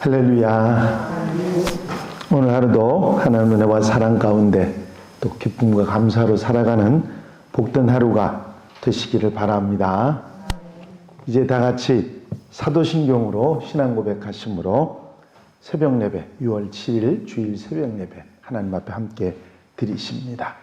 할렐루야. 오늘 하루도 하나님의 은혜와 사랑 가운데 또 기쁨과 감사로 살아가는 복된 하루가 되시기를 바랍니다. 이제 다 같이 사도신경으로 신앙 고백하심으로 새벽 예배 6월 7일 주일 새벽 예배 하나님 앞에 함께 드리십니다.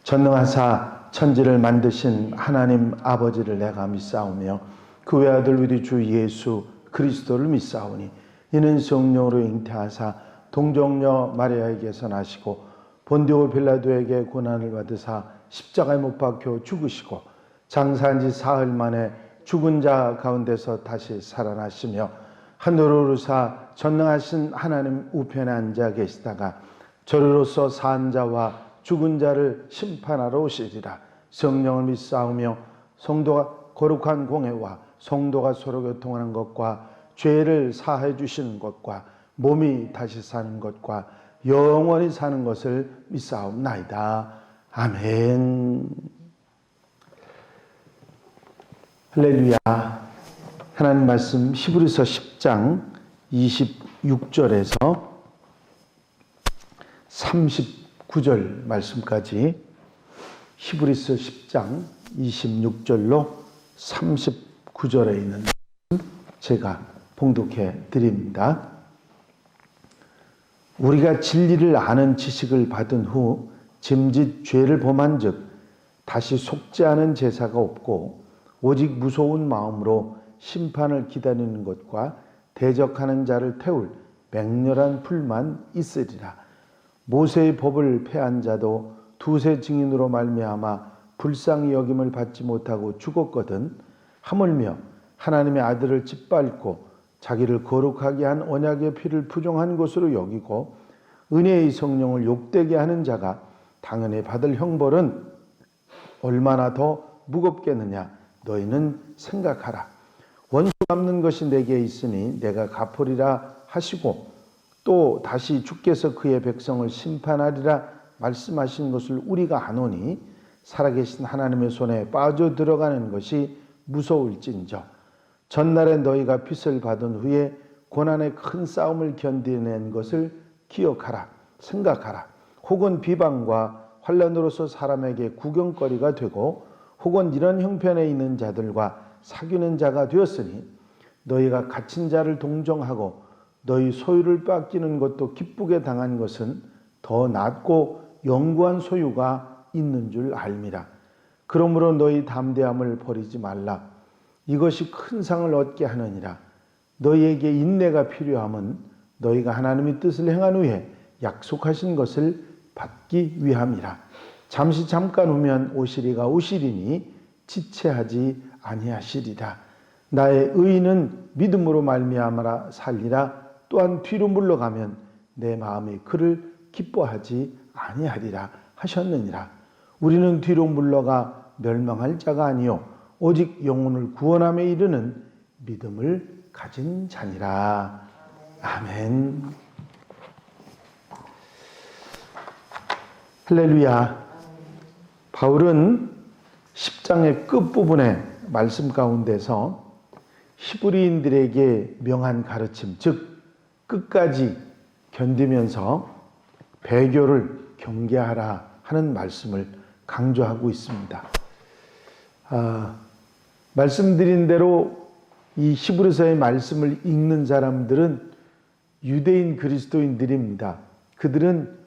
전능하사 천지를 만드신 하나님 아버지를 내가 믿사오며 그 외아들 우리 주 예수 그리스도를 믿사오니 이는 성령으로 잉태하사 동정녀 마리아에게서 나시고 본디오 빌라도에게 고난을 받으사 십자가에 못 박혀 죽으시고 장사한 지 사흘 만에 죽은 자 가운데서 다시 살아나시며 하늘로 오르사 전능하신 하나님 우편에 앉아 계시다가 저리로서 산 자와 죽은 자를 심판하러 오시리라. 성령을 믿사오며 성도가 거룩한 공회와 성도가 서로 교통하는 것과 죄를 사해 주시는 것과 몸이 다시 사는 것과 영원히 사는 것을 믿사옵나이다. 아멘. 할렐루야. 하나님 말씀 히브리서 10장 26절에서 39절 말씀까지 히브리서 10장 26절로 39절에 있는 말씀 제가 봉독해 드립니다. 우리가 진리를 아는 지식을 받은 후 짐짓 죄를 범한 즉 다시 속지 않은 제사가 없고 오직 무서운 마음으로 심판을 기다리는 것과 대적하는 자를 태울 맹렬한 불만 있으리라. 모세의 법을 폐한 자도 두세 증인으로 말미암아 불쌍히 여김을 받지 못하고 죽었거든 하물며 하나님의 아들을 짓밟고 자기를 거룩하게 한 언약의 피를 부정한 것으로 여기고 은혜의 성령을 욕되게 하는 자가 당연히 받을 형벌은 얼마나 더 무겁겠느냐 너희는 생각하라. 원수 갚는 것이 내게 있으니 내가 갚으리라 하시고 또 다시 주께서 그의 백성을 심판하리라 말씀하신 것을 우리가 아노니 살아계신 하나님의 손에 빠져 들어가는 것이 무서울진저 전날에 너희가 빚을 받은 후에 고난의 큰 싸움을 견디낸 것을 기억하라. 생각하라. 혹은 비방과 환난으로서 사람에게 구경거리가 되고 혹은 이런 형편에 있는 자들과 사귀는 자가 되었으니 너희가 갇힌 자를 동정하고 너희 소유를 뺏기는 것도 기쁘게 당한 것은 더 낫고 영구한 소유가 있는 줄 알미라. 그러므로 너희 담대함을 버리지 말라. 이것이 큰 상을 얻게 하느니라. 너희에게 인내가 필요함은 너희가 하나님의 뜻을 행한 후에 약속하신 것을 받기 위함이라. 잠깐 후면 오시리가 오시리니 지체하지 아니하시리라. 나의 의인은 믿음으로 말미암아 살리라. 또한 뒤로 물러가면 내 마음이 그를 기뻐하지 아니하리라 하셨느니라. 우리는 뒤로 물러가 멸망할 자가 아니요 오직 영혼을 구원함에 이르는 믿음을 가진 자니라. 아멘. 할렐루야. 바울은 10장의 끝부분의 말씀 가운데서 히브리인들에게 명한 가르침, 즉 끝까지 견디면서 배교를 경계하라 하는 말씀을 강조하고 있습니다. 말씀드린 대로 이 히브리서의 말씀을 읽는 사람들은 유대인 그리스도인들입니다. 그들은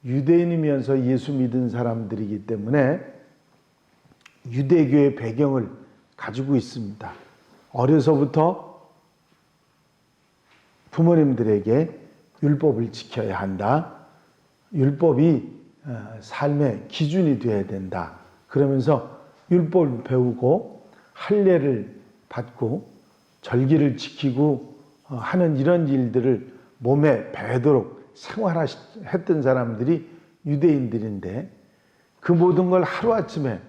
유대인이면서 예수 믿은 사람들이기 때문에 유대교의 배경을 가지고 있습니다. 어려서부터 부모님들에게 율법을 지켜야 한다. 율법이 삶의 기준이 되어야 된다. 그러면서 율법을 배우고 할례를 받고 절기를 지키고 하는 이런 일들을 몸에 배도록 생활했던 사람들이 유대인들인데 그 모든 걸 하루아침에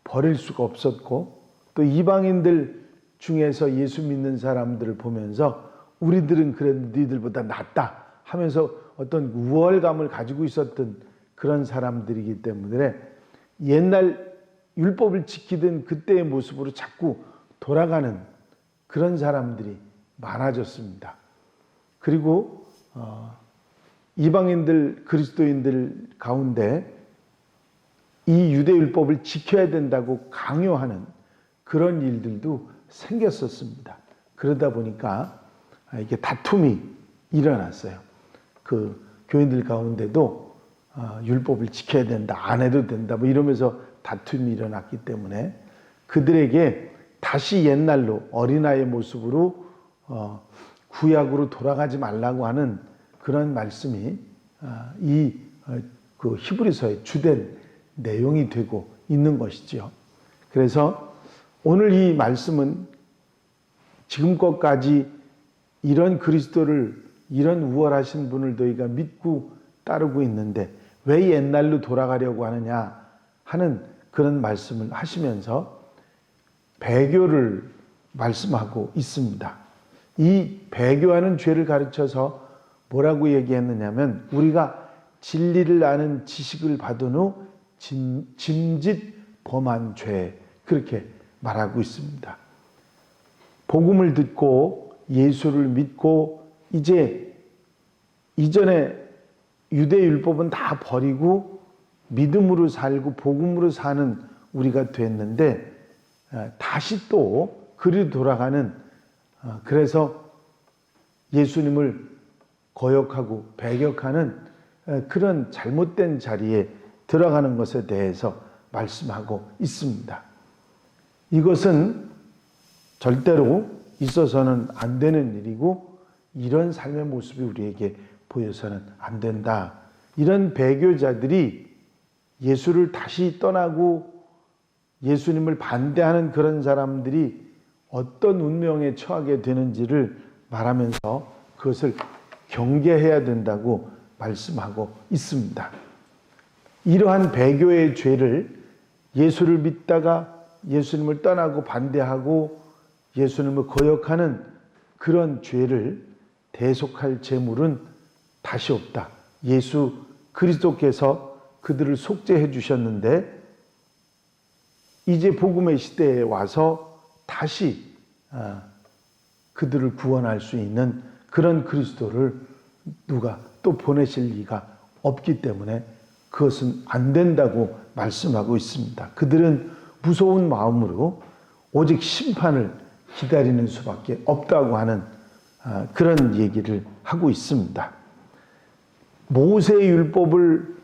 버릴 수가 없었고 또 이방인들 중에서 예수 믿는 사람들을 보면서 우리들은 그래도 너희들보다 낫다 하면서 어떤 우월감을 가지고 있었던 그런 사람들이기 때문에 옛날 율법을 지키던 그때의 모습으로 자꾸 돌아가는 그런 사람들이 많아졌습니다. 그리고 이방인들 그리스도인들 가운데 이 유대율법을 지켜야 된다고 강요하는 그런 일들도 생겼었습니다. 그러다 보니까 이게 다툼이 일어났어요. 그 교인들 가운데도 율법을 지켜야 된다, 안 해도 된다, 뭐 이러면서 다툼이 일어났기 때문에 그들에게 다시 옛날로 어린아이의 모습으로 구약으로 돌아가지 말라고 하는 그런 말씀이 그 히브리서의 주된 내용이 되고 있는 것이죠. 그래서 오늘 이 말씀은 지금껏까지 이런 그리스도를, 이런 우월하신 분을 너희가 믿고 따르고 있는데 왜 옛날로 돌아가려고 하느냐 하는 그런 말씀을 하시면서 배교를 말씀하고 있습니다. 이 배교하는 죄를 가르쳐서 뭐라고 얘기했느냐면 우리가 진리를 아는 지식을 받은 후 짐짓 범한 죄, 그렇게 말하고 있습니다. 복음을 듣고 예수를 믿고 이제 이전에 유대율법은 다 버리고 믿음으로 살고 복음으로 사는 우리가 됐는데 다시 또 그리 돌아가는, 그래서 예수님을 거역하고 배격하는 그런 잘못된 자리에 들어가는 것에 대해서 말씀하고 있습니다. 이것은 절대로 있어서는 안 되는 일이고 이런 삶의 모습이 우리에게 보여서는 안 된다. 이런 배교자들이 예수를 다시 떠나고 예수님을 반대하는 그런 사람들이 어떤 운명에 처하게 되는지를 말하면서 그것을 경계해야 된다고 말씀하고 있습니다. 이러한 배교의 죄를 예수를 믿다가 예수님을 떠나고 반대하고 예수님을 거역하는 그런 죄를 대속할 재물은 다시 없다. 예수 그리스도께서 그들을 속죄해 주셨는데 이제 복음의 시대에 와서 다시 그들을 구원할 수 있는 그런 그리스도를 누가 또 보내실 리가 없기 때문에 그것은 안 된다고 말씀하고 있습니다. 그들은 무서운 마음으로 오직 심판을 기다리는 수밖에 없다고 하는 그런 얘기를 하고 있습니다. 모세의 율법을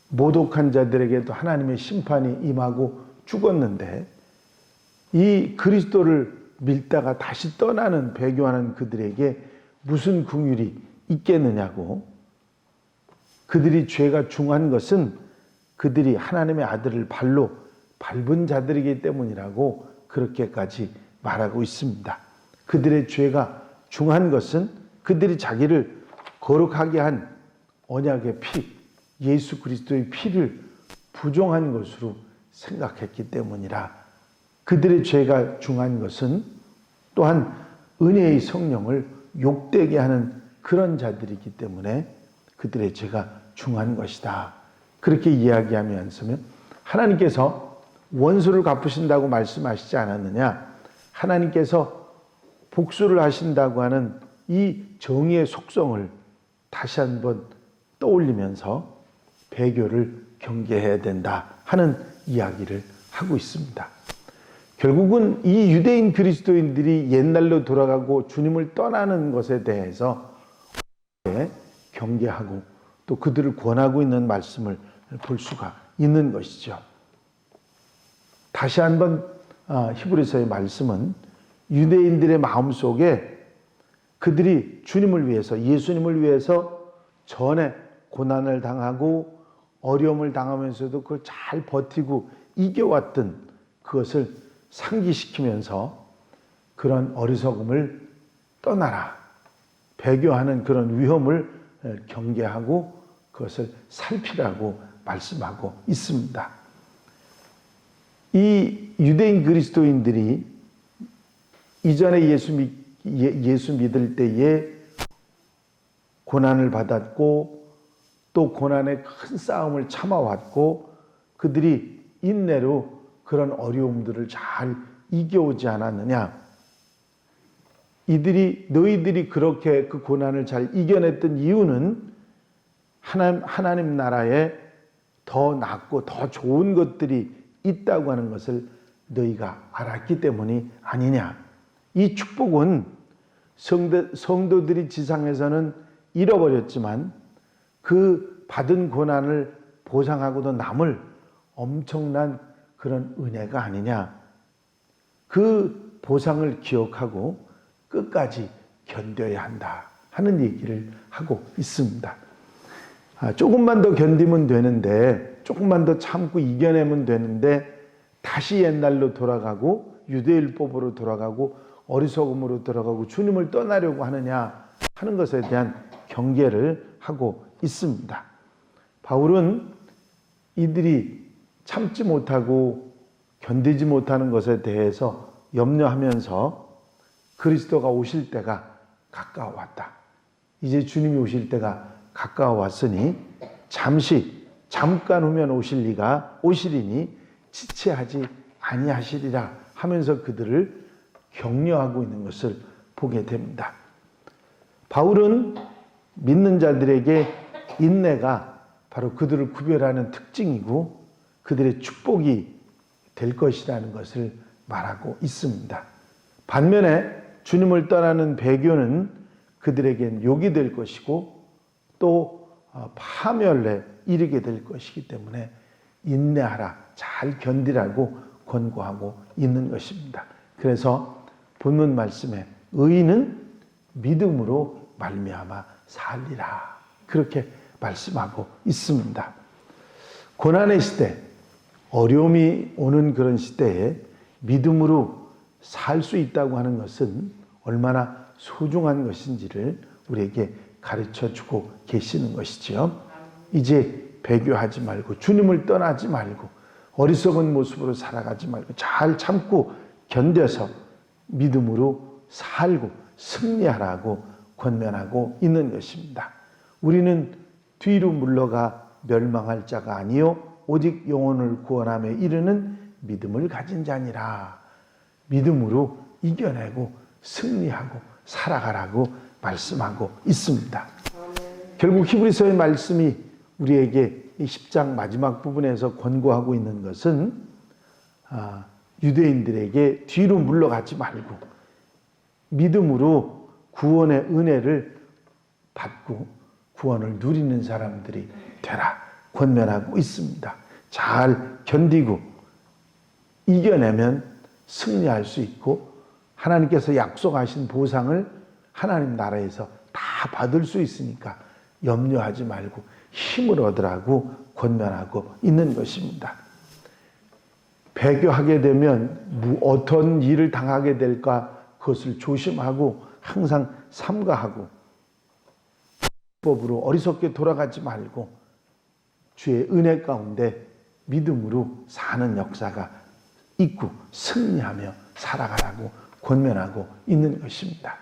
모독한 자들에게도 하나님의 심판이 임하고 죽었는데 이 그리스도를 믿다가 다시 떠나는 배교하는 그들에게 무슨 긍휼이 있겠느냐고, 그들이 죄가 중한 것은 그들이 하나님의 아들을 발로 밟은 자들이기 때문이라고 그렇게까지 말하고 있습니다. 그들의 죄가 중한 것은 그들이 자기를 거룩하게 한 언약의 피, 예수 그리스도의 피를 부정한 것으로 생각했기 때문이라, 그들의 죄가 중한 것은 또한 은혜의 성령을 욕되게 하는 그런 자들이기 때문에 그들의 죄가 중한 것이다. 그렇게 이야기하면서 하나님께서 원수를 갚으신다고 말씀하시지 않았느냐? 하나님께서 복수를 하신다고 하는 이 정의의 속성을 다시 한번 떠올리면서 배교를 경계해야 된다 하는 이야기를 하고 있습니다. 결국은 이 유대인 그리스도인들이 옛날로 돌아가고 주님을 떠나는 것에 대해서 경계하고 또 그들을 권하고 있는 말씀을 볼 수가 있는 것이죠. 다시 한번 히브리서의 말씀은 유대인들의 마음속에 그들이 주님을 위해서, 예수님을 위해서 전에 고난을 당하고 어려움을 당하면서도 그걸 잘 버티고 이겨왔던 그것을 상기시키면서 그런 어리석음을 떠나라, 배교하는 그런 위험을 경계하고 그것을 살피라고 말씀하고 있습니다. 이 유대인 그리스도인들이 이전에 예수 믿을 때에 고난을 받았고 또 고난의 큰 싸움을 참아왔고 그들이 인내로 그런 어려움들을 잘 이겨오지 않았느냐. 너희들이 그렇게 그 고난을 잘 이겨냈던 이유는 하나님 나라에 더 낫고 더 좋은 것들이 있다고 하는 것을 너희가 알았기 때문이 아니냐. 이 축복은 성도들이 지상에서는 잃어버렸지만 그 받은 고난을 보상하고도 남을 엄청난 그런 은혜가 아니냐. 그 보상을 기억하고 끝까지 견뎌야 한다 하는 얘기를 하고 있습니다. 조금만 더 견디면 되는데, 조금만 더 참고 이겨내면 되는데 다시 옛날로 돌아가고 유대율법으로 돌아가고 어리석음으로 돌아가고 주님을 떠나려고 하느냐 하는 것에 대한 경계를 하고 있습니다. 바울은 이들이 참지 못하고 견디지 못하는 것에 대해서 염려하면서 그리스도가 오실 때가 가까워왔다. 이제 주님이 오실 때가 가까워왔으니 잠깐 후면 오시리니 지체하지 아니하시리라 하면서 그들을 격려하고 있는 것을 보게 됩니다. 바울은 믿는 자들에게 인내가 바로 그들을 구별하는 특징이고 그들의 축복이 될 것이라는 것을 말하고 있습니다. 반면에 주님을 떠나는 배교는 그들에겐 욕이 될 것이고 또 파멸에 이르게 될 것이기 때문에 인내하라, 잘 견디라고 권고하고 있는 것입니다. 그래서 본문 말씀에 의인은 믿음으로 말미암아 살리라 그렇게 말씀하고 있습니다. 고난의 시대, 어려움이 오는 그런 시대에 믿음으로 살 수 있다고 하는 것은 얼마나 소중한 것인지를 우리에게 가르쳐 주고 계시는 것이죠. 이제 배교하지 말고 주님을 떠나지 말고 어리석은 모습으로 살아가지 말고 잘 참고 견뎌서 믿음으로 살고 승리하라고 권면하고 있는 것입니다. 우리는 뒤로 물러가 멸망할 자가 아니요 오직 영혼을 구원함에 이르는 믿음을 가진 자니라. 믿음으로 이겨내고 승리하고 살아가라고 말씀하고 있습니다. 결국 히브리서의 말씀이 우리에게 이 10장 마지막 부분에서 권고하고 있는 것은 유대인들에게 뒤로 물러가지 말고 믿음으로 구원의 은혜를 받고 구원을 누리는 사람들이 되라 권면하고 있습니다. 잘 견디고 이겨내면 승리할 수 있고 하나님께서 약속하신 보상을 하나님 나라에서 다 받을 수 있으니까 염려하지 말고 힘을 얻으라고 권면하고 있는 것입니다. 배교하게 되면 어떤 일을 당하게 될까 그것을 조심하고 항상 삼가하고 법으로 어리석게 돌아가지 말고 주의 은혜 가운데 믿음으로 사는 역사가 있고 승리하며 살아가라고 권면하고 있는 것입니다.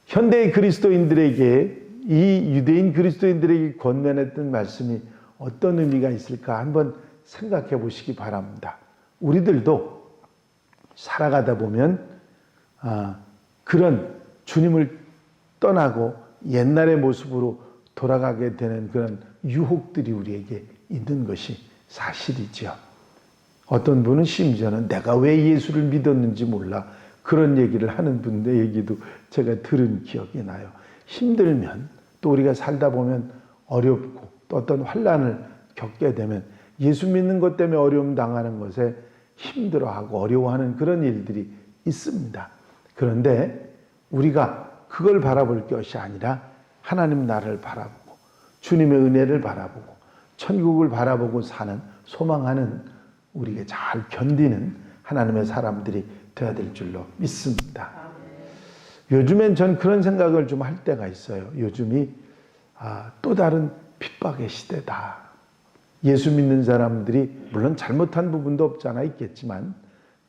현대의 그리스도인들에게 이 유대인 그리스도인들에게 권면했던 말씀이 어떤 의미가 있을까 한번 생각해 보시기 바랍니다. 우리들도 살아가다 보면 그런 주님을 떠나고 옛날의 모습으로 돌아가게 되는 그런 유혹들이 우리에게 있는 것이 사실이죠. 어떤 분은 심지어는 내가 왜 예수를 믿었는지 몰라 그런 얘기를 하는 분의 얘기도 제가 들은 기억이 나요. 힘들면 또 우리가 살다 보면 어렵고 또 어떤 환난을 겪게 되면 예수 믿는 것 때문에 어려움 당하는 것에 힘들어하고 어려워하는 그런 일들이 있습니다. 그런데 우리가 그걸 바라볼 것이 아니라 하나님 나라를 바라보고 주님의 은혜를 바라보고 천국을 바라보고 사는 소망하는 우리에게 잘 견디는 하나님의 사람들이 되어야 될 줄로 믿습니다. 요즘엔 전 그런 생각을 좀 할 때가 있어요. 요즘이 또 다른 핍박의 시대다. 예수 믿는 사람들이 물론 잘못한 부분도 없지 않아 있겠지만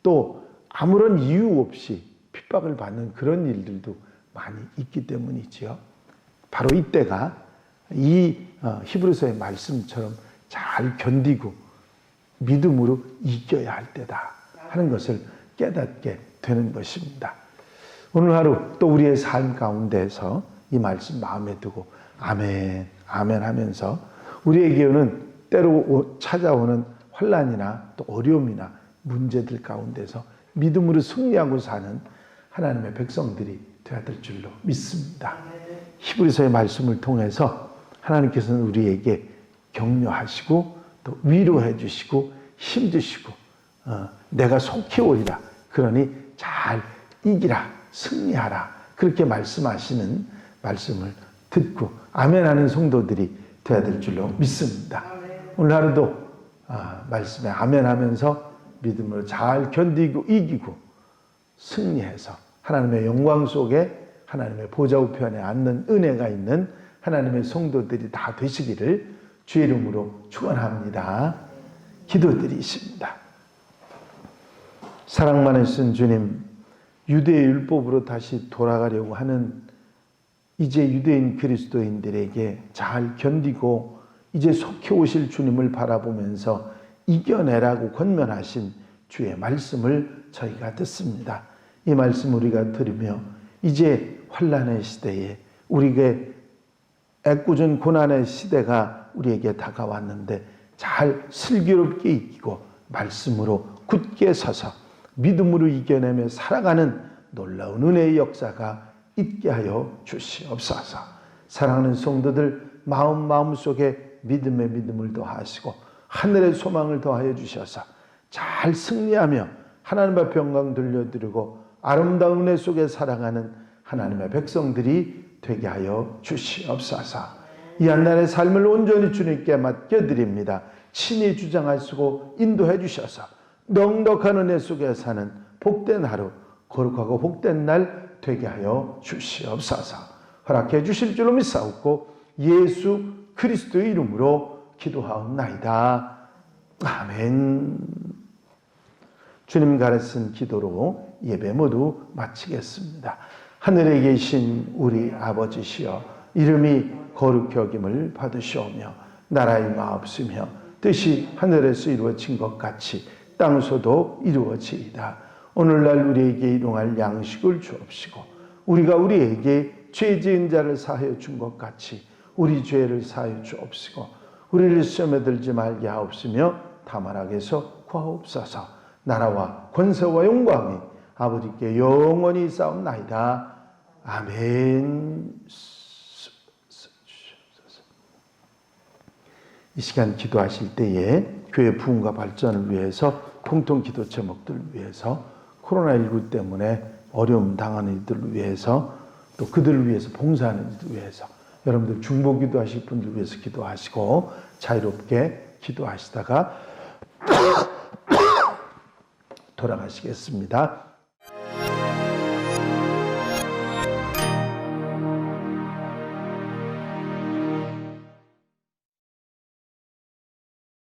또 아무런 이유 없이 핍박을 받는 그런 일들도 많이 있기 때문이지요. 바로 이때가 이 히브리서의 말씀처럼 잘 견디고 믿음으로 이겨야 할 때다 하는 것을 깨닫게 되는 것입니다. 오늘 하루 또 우리의 삶 가운데서 이 말씀 마음에 두고 아멘, 아멘 하면서 우리에게는 때로 찾아오는 환난이나 또 어려움이나 문제들 가운데서 믿음으로 승리하고 사는 하나님의 백성들이 되어야 될 줄로 믿습니다. 히브리서의 말씀을 통해서 하나님께서는 우리에게 격려하시고 또 위로해 주시고 힘주시고 내가 속히 오리라. 그러니 잘 이기라. 승리하라. 그렇게 말씀하시는 말씀을 듣고 아멘하는 성도들이 되어야 될 줄로 믿습니다. 오늘 하루도 말씀에 아멘하면서 믿음으로 잘 견디고 이기고 승리해서 하나님의 영광 속에 하나님의 보좌 우편에 앉는 은혜가 있는 하나님의 성도들이 다 되시기를 주의 이름으로 축원합니다. 기도드리십니다. 사랑만 하신 주님, 유대의 율법으로 다시 돌아가려고 하는 이제 유대인 그리스도인들에게 잘 견디고 이제 속히 오실 주님을 바라보면서 이겨내라고 권면하신 주의 말씀을 저희가 듣습니다. 이 말씀 우리가 들으며 이제 환난의 시대에 우리에게 애꿎은 고난의 시대가 우리에게 다가왔는데 잘 슬기롭게 이기고 말씀으로 굳게 서서 믿음으로 이겨내며 살아가는 놀라운 은혜의 역사가 있게 하여 주시옵소서. 사랑하는 성도들 마음속에 믿음의 믿음을 더하시고 하늘의 소망을 더하여 주셔서 잘 승리하며 하나님 앞에 영광 돌려드리고 아름다운 은혜 속에 살아가는 하나님의 백성들이 되게 하여 주시옵소서. 이 한날의 삶을 온전히 주님께 맡겨드립니다. 친히 주장하시고 인도해 주셔서 넉넉한 은혜 속에 사는 복된 하루, 거룩하고 복된 날 되게 하여 주시옵소서. 허락해 주실 줄로 믿사옵고 예수 그리스도의 이름으로 기도하옵나이다. 아멘. 주님 가르친 기도로 예배 모두 마치겠습니다. 하늘에 계신 우리 아버지시여, 이름이 거룩히 여김을 받으시오며 나라의 마옵시며 뜻이 하늘에서 이루어진 것 같이 땅에서도 이루어지이다. 오늘날 우리에게 일용할 양식을 주옵시고 우리가 우리에게 죄 지은 자를 사하여 준 것 같이 우리 죄를 사하여 주옵시고 우리를 시험에 들지 말게 하옵시며 다만 악에서 구하옵소서. 나라와 권세와 영광이 아버지께 영원히 있사옵나이다. 아멘. 이 시간 기도하실 때에 교회 부흥과 발전을 위해서 공통 기도 제목들을 위해서 코로나19 때문에 어려움 당하는 이들을 위해서 또 그들을 위해서 봉사하는 이들을 위해서 여러분들 중보 기도하실 분들 위해서 기도하시고 자유롭게 기도하시다가 돌아가시겠습니다.